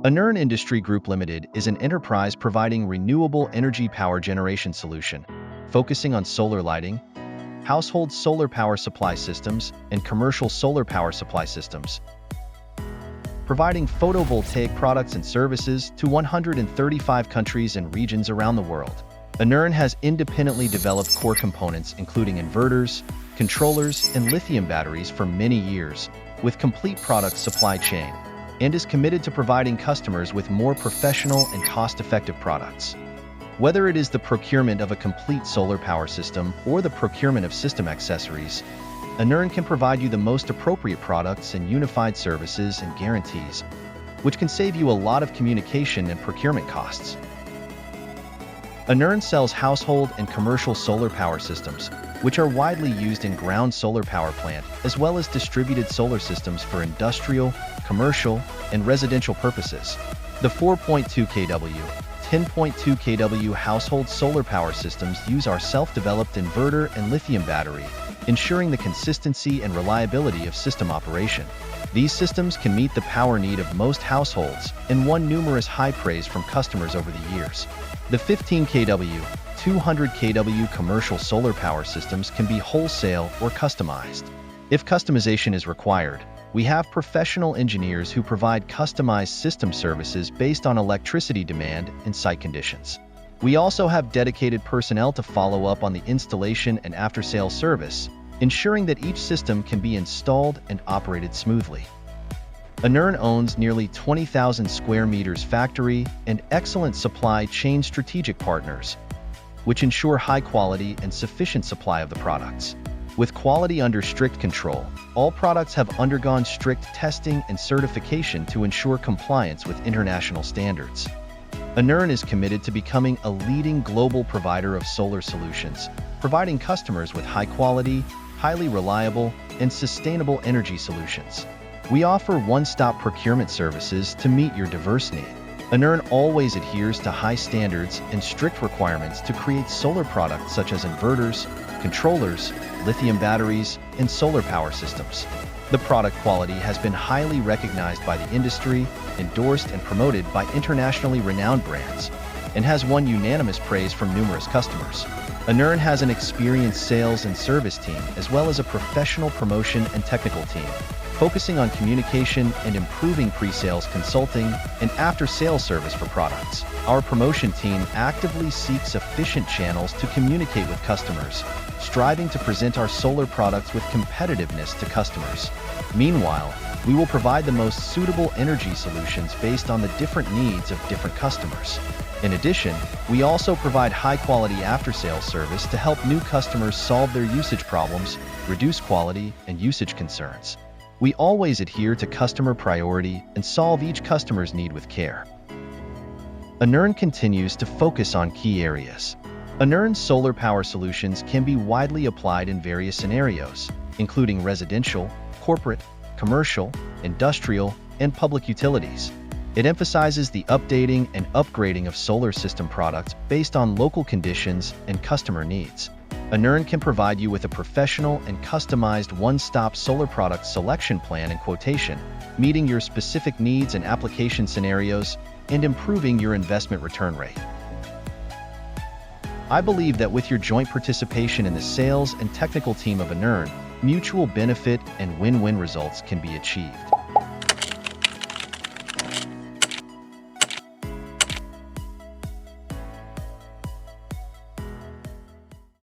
Anern Industry Group Limited is an enterprise providing renewable energy power generation solution, focusing on solar lighting, household solar power supply systems, and commercial solar power supply systems, providing photovoltaic products and services to 135 countries and regions around the world. Anern has independently developed core components including inverters, controllers, and lithium batteries for many years, with complete product supply chain, and is committed to providing customers with more professional and cost-effective products. Whether it is the procurement of a complete solar power system or the procurement of system accessories, Anern can provide you the most appropriate products and unified services and guarantees, which can save you a lot of communication and procurement costs. Anern sells household and commercial solar power systems, which are widely used in ground solar power plant, as well as distributed solar systems for industrial, commercial, and residential purposes. The 4.2 kW, 10.2 kW household solar power systems use our self-developed inverter and lithium battery, ensuring the consistency and reliability of system operation. These systems can meet the power need of most households and won numerous high praise from customers over the years. The 15 kW, 200 kW commercial solar power systems can be wholesale or customized. If customization is required, we have professional engineers who provide customized system services based on electricity demand and site conditions. We also have dedicated personnel to follow up on the installation and after-sales service, ensuring that each system can be installed and operated smoothly. Anern owns nearly 20,000 square meters factory and excellent supply chain strategic partners, which ensure high quality and sufficient supply of the products. With quality under strict control, all products have undergone strict testing and certification to ensure compliance with international standards. Anern is committed to becoming a leading global provider of solar solutions, providing customers with high quality, highly reliable, and sustainable energy solutions. We offer one-stop procurement services to meet your diverse needs. Anern always adheres to high standards and strict requirements to create solar products such as inverters, controllers, lithium batteries, and solar power systems. The product quality has been highly recognized by the industry, endorsed and promoted by internationally renowned brands, and has won unanimous praise from numerous customers. Anern has an experienced sales and service team as well as a professional promotion and technical team, focusing on communication and improving pre-sales consulting and after-sales service for products. Our promotion team actively seeks efficient channels to communicate with customers, striving to present our solar products with competitiveness to customers. Meanwhile, we will provide the most suitable energy solutions based on the different needs of different customers. In addition, we also provide high-quality after-sales service to help new customers solve their usage problems, reduce quality and usage concerns. We always adhere to customer priority and solve each customer's need with care. Anern continues to focus on key areas. Anern's solar power solutions can be widely applied in various scenarios, including residential, corporate, commercial, industrial, and public utilities. It emphasizes the updating and upgrading of solar system products based on local conditions and customer needs. Anern can provide you with a professional and customized one-stop solar product selection plan and quotation, meeting your specific needs and application scenarios and improving your investment return rate. I believe that with your joint participation in the sales and technical team of Anern, mutual benefit and win-win results can be achieved.